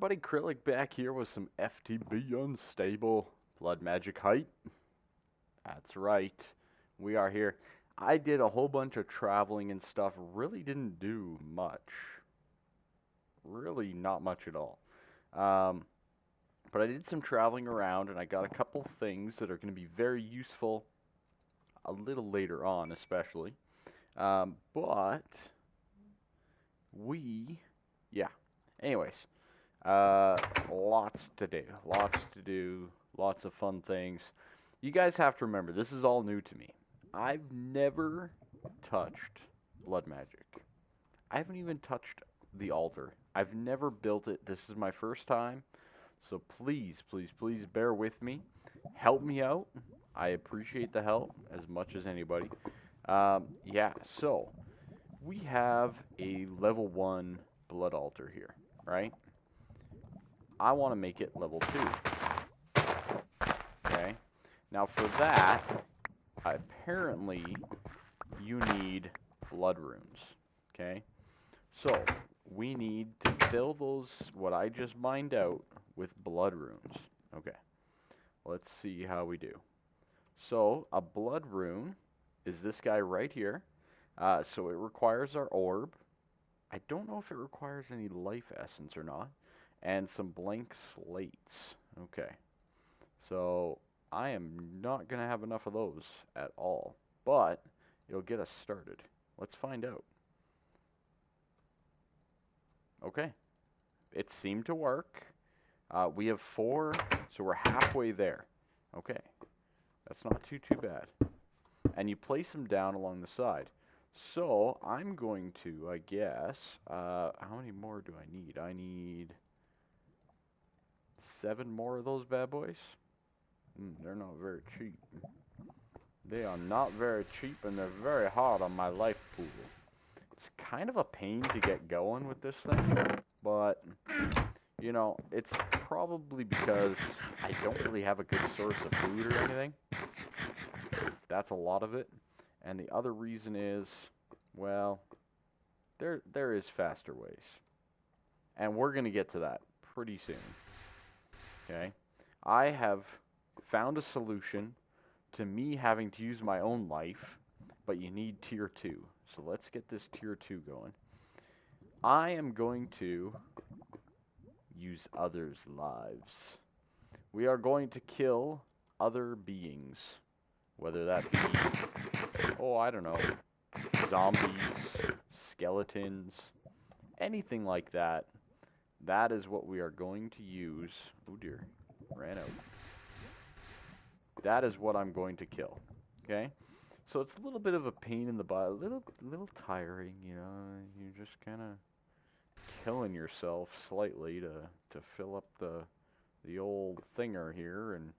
everybody, Kryllyk back here with some FTB Unstable Blood Magic Height. That's right, we are here. I did a whole bunch of traveling and stuff, really didn't do much. Really not much at all. But I did some traveling around and I got a couple things that are going to be very useful a little later on especially. But yeah, anyways. Lots to do, lots of fun things. You guys have to remember, this is all new to me. I've never touched blood magic. I haven't even touched the altar. I've never built it. This is my first time. So please, please, please bear with me. Help me out. I appreciate the help as much as anybody. Yeah, so we have a level 1 blood altar here, right? I want to make it level 2. Okay. Now for that, apparently you need blood runes. Okay. So we need to fill those, what I just mined out, with blood runes. Okay. Let's see how we do. So a blood rune is this guy right here. So it requires our orb. I don't know if it requires any life essence or not. And some blank slates. Okay. So I am not going to have enough of those at all. But it'll get us started. Let's find out. Okay. It seemed to work. We have 4, so we're halfway there. Okay. That's not too bad. And you place them down along the side. So I'm going to, I guess, how many more do I need? I need 7 more of those bad boys. They're not very cheap. They are not very cheap, and they're very hard on my life pool. It's kind of a pain to get going with this thing, but, you know, it's probably because I don't really have a good source of food or anything. That's a lot of it. And the other reason is, well, there is faster ways. And we're going to get to that pretty soon. Okay, I have found a solution to me having to use my own life, but you need tier 2. So let's get this tier 2 going. I am going to use others' lives. We are going to kill other beings, whether that be, oh, I don't know, zombies, skeletons, anything like that. That is what we are going to use. Oh dear, ran out. That is what I'm going to kill. Okay, so it's a little bit of a pain in the butt, a little tiring. You know, you're just kind of killing yourself slightly to fill up the old thinger here, and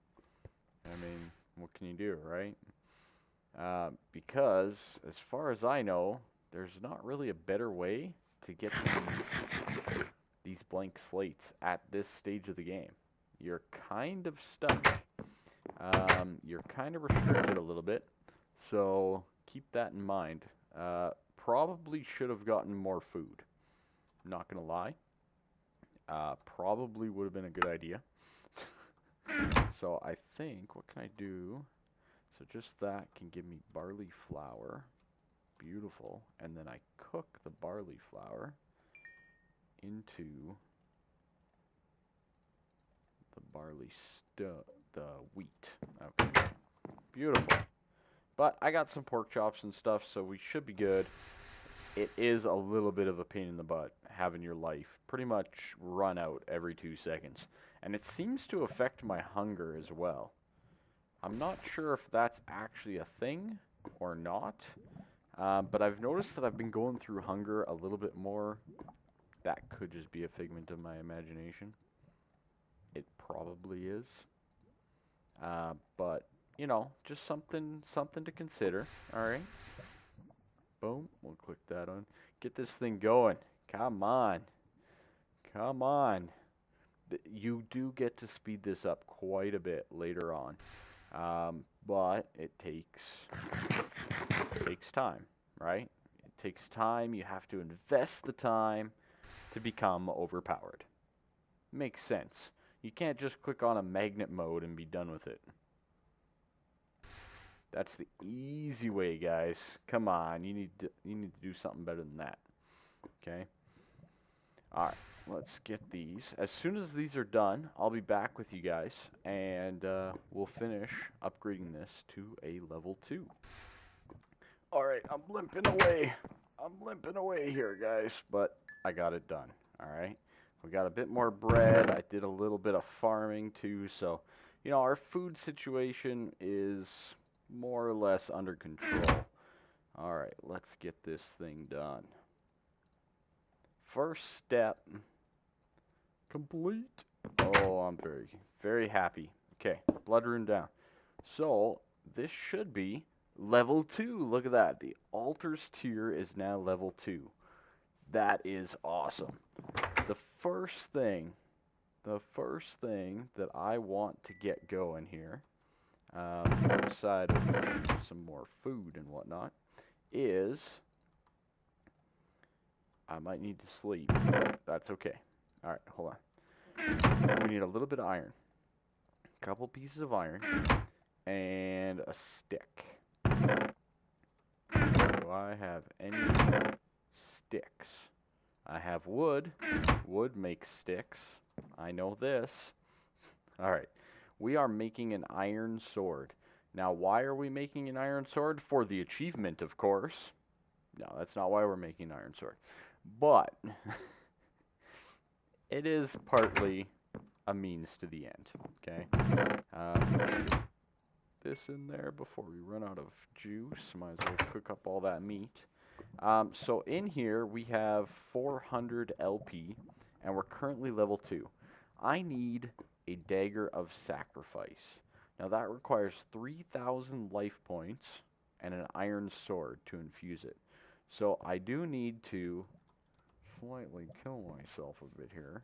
I mean, what can you do, right? Because as far as I know, there's not really a better way to get these blank slates at this stage of the game. You're kind of stuck. You're kind of restricted a little bit, so keep that in mind. Probably should have gotten more food. Not gonna lie. Probably would have been a good idea. So I think, what can I do? So just that can give me barley flour. Beautiful. And then I cook the barley flour into the wheat. Okay. Beautiful. But I got some pork chops and stuff, so we should be good. It is a little bit of a pain in the butt having your life pretty much run out every 2 seconds. And it seems to affect my hunger as well. I'm not sure if that's actually a thing or not. But I've noticed that I've been going through hunger a little bit more. That could just be a figment of my imagination. It probably is. But, you know, just something to consider. Alright. Boom. We'll click that on. Get this thing going. Come on. Come on. You do get to speed this up quite a bit later on. But it takes time, right? It takes time. You have to invest the time to become overpowered. Makes sense. You can't just click on a magnet mode and be done with it. That's the easy way, guys. Come on, you need to do something better than that. Okay. All right, let's get these. As soon as these are done, I'll be back with you guys, and we'll finish upgrading this to a level 2. All right, I'm limping away. I'm limping away here, guys, but I got it done. All right. We got a bit more bread. I did a little bit of farming too, so you know our food situation is more or less under control. All right, let's get this thing done. First step complete. Oh, I'm very, very happy. Okay, blood rune down. So this should be level 2. Look at that. The altars tier is now level 2. That is awesome. The first thing that I want to get going here, outside of some more food and whatnot, is I might need to sleep. That's okay. All right, hold on. We need a little bit of iron, a couple pieces of iron, and a stick. Do I have any sticks? I have wood. Wood makes sticks. I know this. All right. We are making an iron sword. Now, why are we making an iron sword? For the achievement, of course. No, that's not why we're making an iron sword. But it is partly a means to the end. Okay. Get this in there before we run out of juice. Might as well cook up all that meat. So in here we have 400 LP, and we're currently level 2. I need a dagger of sacrifice. Now that requires 3,000 life points and an iron sword to infuse it. So I do need to slightly kill myself a bit here.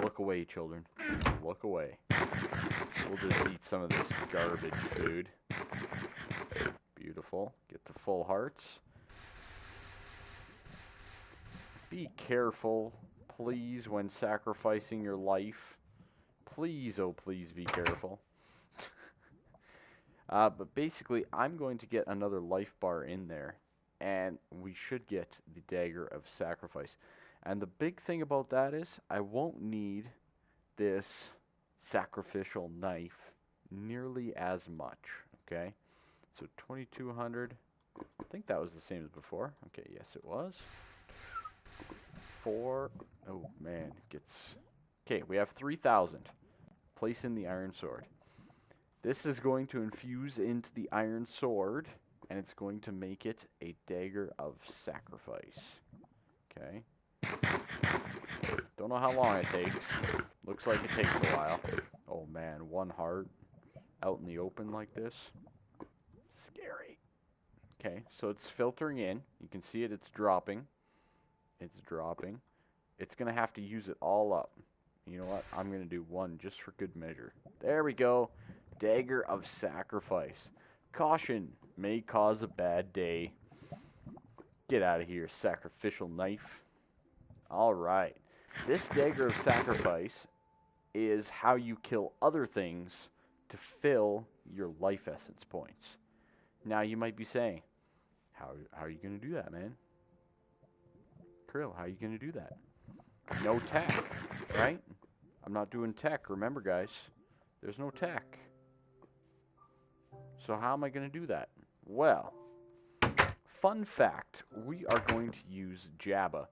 Look away, children. Look away. We'll just eat some of this garbage food. Beautiful. Get to full hearts. Be careful, please, when sacrificing your life. Please, oh please, be careful. But basically, I'm going to get another life bar in there, and we should get the dagger of sacrifice. And the big thing about that is, I won't need this sacrificial knife nearly as much, okay? So 2,200, I think that was the same as before. Okay, yes it was. 4, oh man, gets, okay, we have 3,000. Place in the iron sword. This is going to infuse into the iron sword, and it's going to make it a dagger of sacrifice. Okay. Don't know how long it takes. Looks like it takes a while. Oh man, 1 heart out in the open like this. Scary. Okay, so it's filtering in. You can see it, it's dropping. It's dropping. It's going to have to use it all up. You know what? I'm going to do 1 just for good measure. There we go. Dagger of sacrifice. Caution, may cause a bad day. Get out of here, sacrificial knife. Alright. This dagger of sacrifice is how you kill other things to fill your life essence points. Now you might be saying, how are you going to do that, man? Kryll, how are you going to do that? No tech, right? I'm not doing tech, remember guys. There's no tech. So how am I going to do that? Well, fun fact, we are going to use Jabba.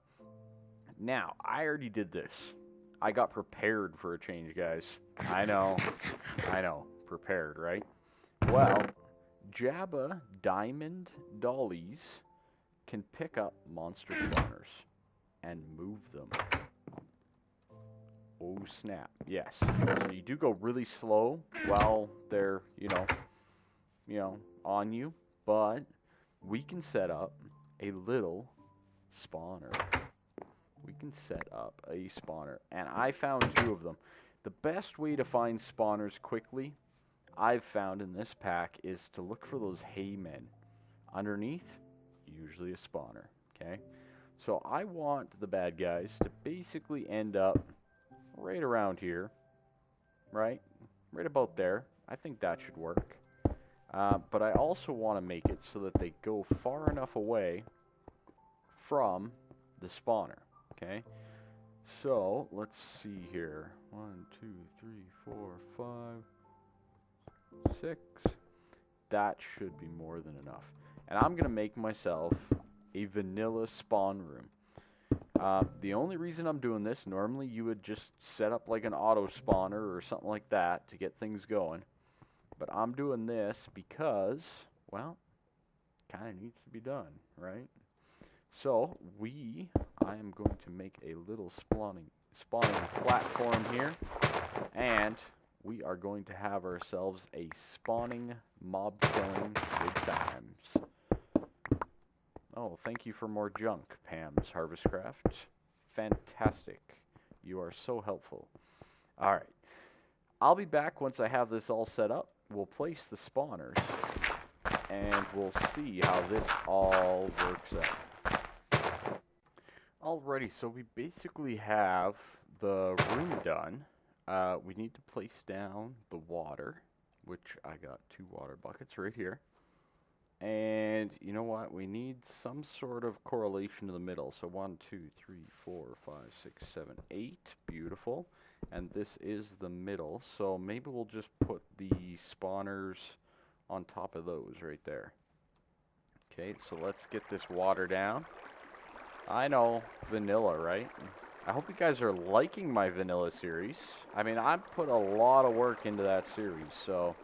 Now, I already did this. I got prepared for a change, guys. I know, prepared, right? Well, Jabba Diamond Dollies can pick up monster spawners and move them. Oh snap, yes. So you do go really slow while they're, you know, on you, but we can set up a little spawner. We can set up a spawner, and I found 2 of them. The best way to find spawners quickly, I've found in this pack, is to look for those hay men. Underneath, usually a spawner, okay? So I want the bad guys to basically end up right around here, right? Right about there. I think that should work. But I also want to make it so that they go far enough away from the spawner, okay? So, let's see here. 1, 2, 3, 4, 5, 6. That should be more than enough. And I'm going to make myself a vanilla spawn room. The only reason I'm doing this, normally you would just set up like an auto spawner or something like that to get things going. But I'm doing this because, well, kind of needs to be done, right? So, I am going to make a little spawning platform here, and we are going to have ourselves a spawning mob killing good times. Oh, thank you for more junk, Pam's Harvestcraft. Fantastic. You are so helpful. Alright. I'll be back once I have this all set up. We'll place the spawners, and we'll see how this all works out. Alrighty, so we basically have the room done. We need to place down the water, which I got 2 water buckets right here. And you know what? We need some sort of correlation to the middle. So 1, 2, 3, 4, 5, 6, 7, 8. Beautiful. And this is the middle. So maybe we'll just put the spawners on top of those right there. Okay, so let's get this water down. I know, vanilla, right? I hope you guys are liking my vanilla series. I mean, I put a lot of work into that series, so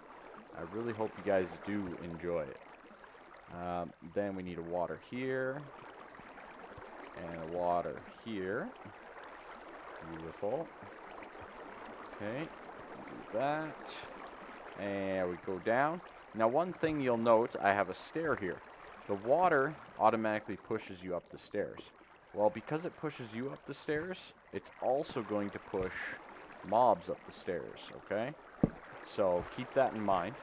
I really hope you guys do enjoy it. Then we need a water here, and a water here. Beautiful. Okay, do that, and we go down. Now, one thing you'll note, I have a stair here. The water automatically pushes you up the stairs. Well, because it pushes you up the stairs, it's also going to push mobs up the stairs, okay? So keep that in mind.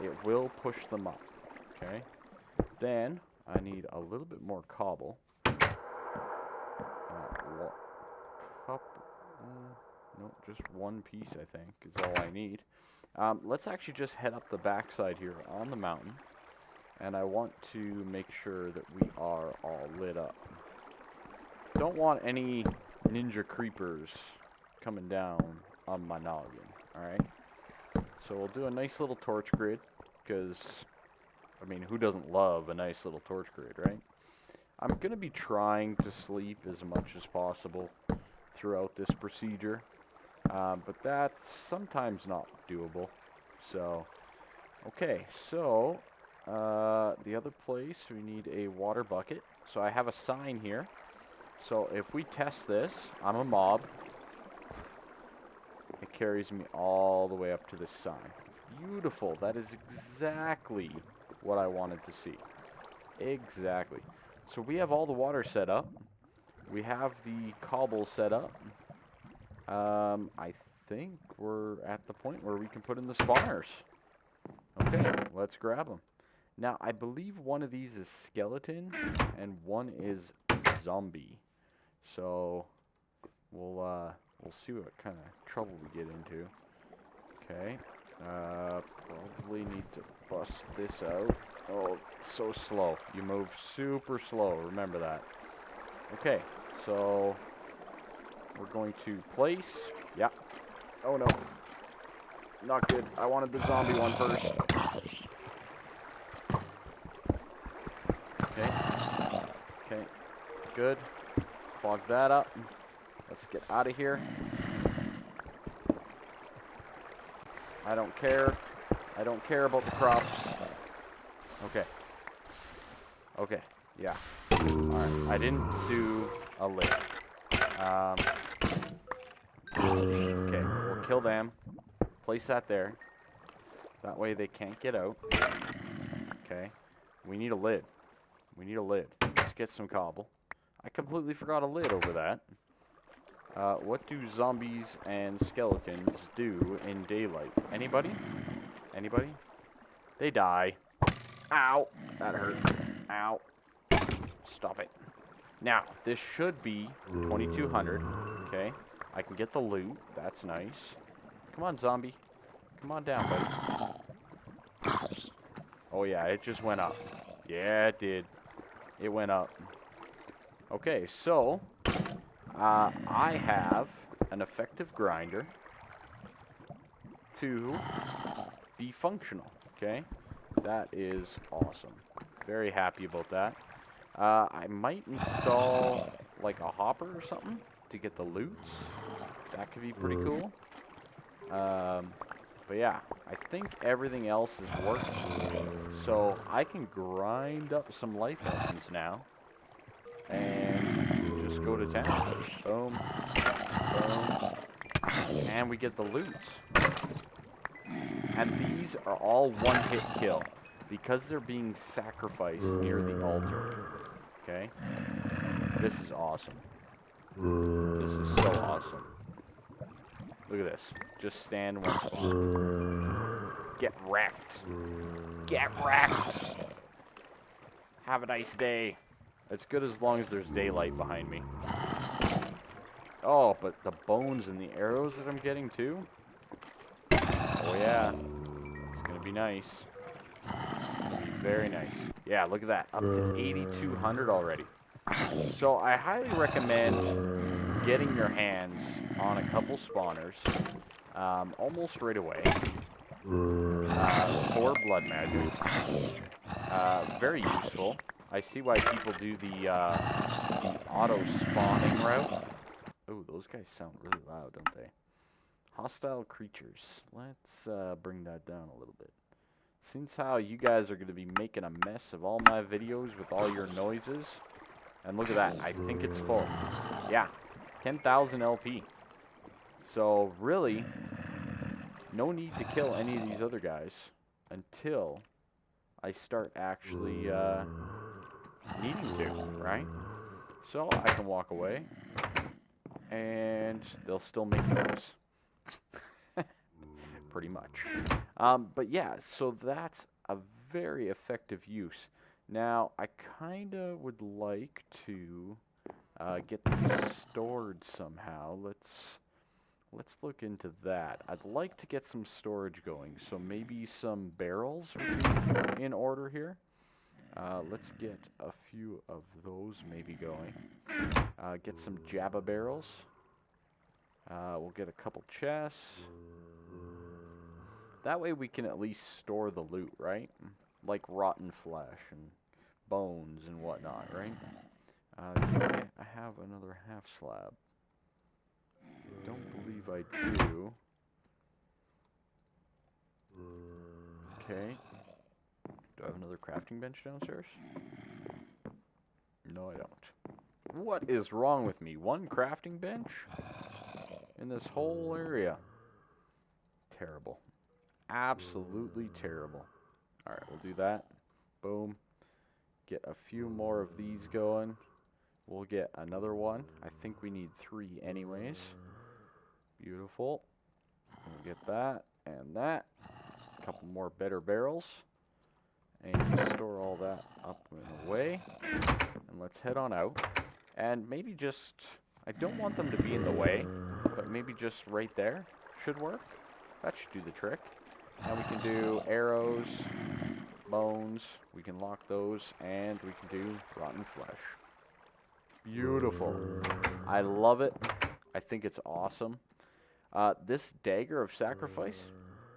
It will push them up, okay? Then I need a little bit more cobble. No, just one piece, I think, is all I need. Let's actually just head up the backside here on the mountain. And I want to make sure that we are all lit up. Don't want any ninja creepers coming down on my noggin, alright? So we'll do a nice little torch grid, because, I mean, who doesn't love a nice little torch grid, right? I'm going to be trying to sleep as much as possible throughout this procedure, but that's sometimes not doable. So, okay, so the other place, we need a water bucket. So I have a sign here. So if we test this, I'm a mob. It carries me all the way up to this sign. Beautiful. That is exactly what I wanted to see. Exactly. So we have all the water set up. We have the cobble set up. I think we're at the point where we can put in the spawners. Okay, let's grab them. Now, I believe one of these is skeleton and one is zombie. So we'll see what kind of trouble we get into. Okay. Probably need to bust this out. Oh, so slow. You move super slow. Remember that. Okay, so we're going to place. Yeah. Oh no. Not good. I wanted the zombie one first. Okay. Okay. Good. Clog that up. Let's get out of here. I don't care. I don't care about the crops. Okay. Okay. Yeah. Alright. I didn't do a lid. Okay. We'll kill them. Place that there. That way they can't get out. Okay. We need a lid. We need a lid. Let's get some cobble. I completely forgot a lid over that. What do zombies and skeletons do in daylight? Anybody? Anybody? They die. Ow! That hurt. Ow. Stop it. Now, this should be 2,200. Okay. I can get the loot. That's nice. Come on, zombie. Come on down, buddy. Oh, yeah, it just went up. Yeah, it did. It went up. Okay, so I have an effective grinder to be functional. Okay, that is awesome. Very happy about that. I might install like a hopper or something to get the loots. That could be pretty cool. But yeah, I think everything else is working. So I can grind up some life essence now and just go to town. Boom, boom, and we get the loots. And these are all one-hit kill because they're being sacrificed near the altar. Okay? This is awesome. This is so awesome. Look at this. Just stand one spot. Get wrecked. Get wrecked. Have a nice day. It's good as long as there's daylight behind me. Oh, but the bones and the arrows that I'm getting too? Oh yeah. It's gonna be nice. It's gonna be very nice. Yeah, look at that. Up to 8,200 already. So I highly recommend getting your hands on a couple spawners almost right away for blood magic. Very useful. I see why people do the auto spawning route. Oh, those guys sound really loud, don't they? Hostile creatures. Let's bring that down a little bit. Since how you guys are going to be making a mess of all my videos with all your noises. And look at that. I think it's full. Yeah. 10,000 LP. So, really, no need to kill any of these other guys until I start actually needing to, right? So, I can walk away. And they'll still make noise. Pretty much. But yeah, so that's a very effective use. Now, I kind of would like to get these stored somehow. Let's look into that. I'd like to get some storage going, so maybe some barrels would be in order here. Let's get a few of those maybe going. Get some Jabba barrels. We'll get a couple chests. That way we can at least store the loot, right? Like rotten flesh and bones and whatnot, right? I have another half slab. Don't believe I do. Okay. Do I have another crafting bench downstairs? No, I don't. What is wrong with me? One crafting bench? In this whole area. Terrible. Absolutely terrible. Alright, we'll do that. Boom. Get a few more of these going. We'll get another one. I think we need 3 anyways. Beautiful. We'll get that and that. A couple more better barrels. And store all that up and away. And let's head on out. And maybe just, I don't want them to be in the way, but maybe just right there should work. That should do the trick. And we can do arrows, bones, we can lock those, and we can do rotten flesh. Beautiful. I love it. I think it's awesome. This dagger of sacrifice,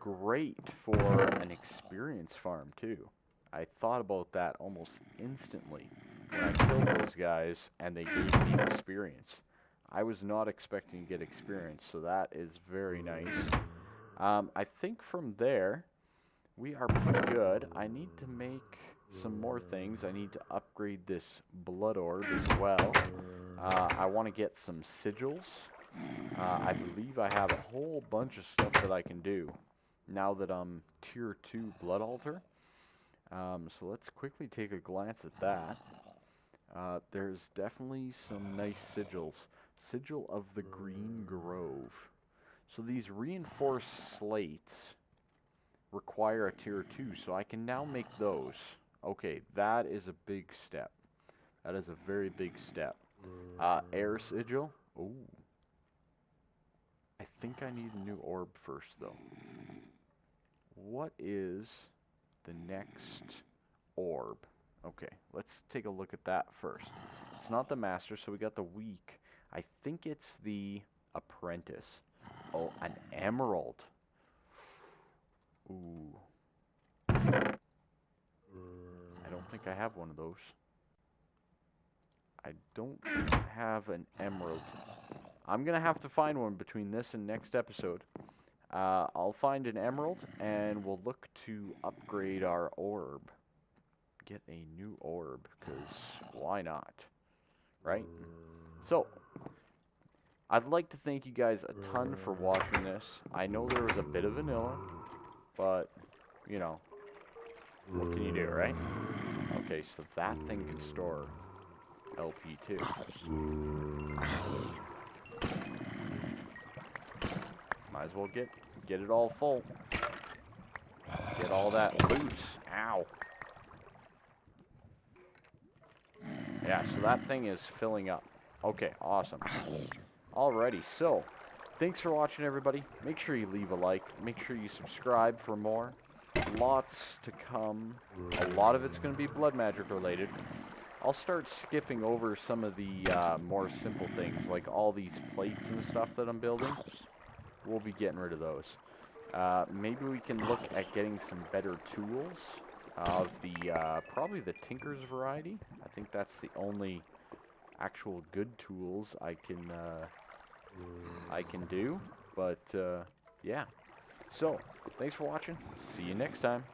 great for an experience farm too. I thought about that almost instantly when I killed those guys and they gave me experience. I was not expecting to get experience, so that is very nice. I think from there, we are pretty good. I need to make some more things. I need to upgrade this blood orb as well. I want to get some sigils. I believe I have a whole bunch of stuff that I can do now that I'm tier 2 blood altar. So let's quickly take a glance at that. There's definitely some nice sigils. Sigil of the Green Grove. So these reinforced slates require a tier 2, so I can now make those. Okay, that is a big step. That is a very big step. Air sigil. Ooh. I think I need a new orb first, though. What is the next orb? Okay, let's take a look at that first. It's not the master, so we got the weak. I think it's the apprentice. Oh, an emerald. Ooh. I don't think I have one of those. I don't have an emerald. I'm going to have to find one between this and next episode. I'll find an emerald, and we'll look to upgrade our orb. Get a new orb, because why not? Right? So, I'd like to thank you guys a ton for watching this. I know there was a bit of vanilla, but, you know, what can you do, right? Okay, so that thing can store LP too. Might as well get it all full. Get all that loose. Ow. Yeah, so that thing is filling up. Okay, awesome. Alrighty, so thanks for watching, everybody. Make sure you leave a like. Make sure you subscribe for more. Lots to come. A lot of it's going to be blood magic related. I'll start skipping over some of the more simple things, like all these plates and stuff that I'm building. We'll be getting rid of those. Maybe we can look at getting some better tools of the, probably the Tinker's variety. I think that's the only actual good tools I can do. But, yeah. So, thanks for watching. See you next time.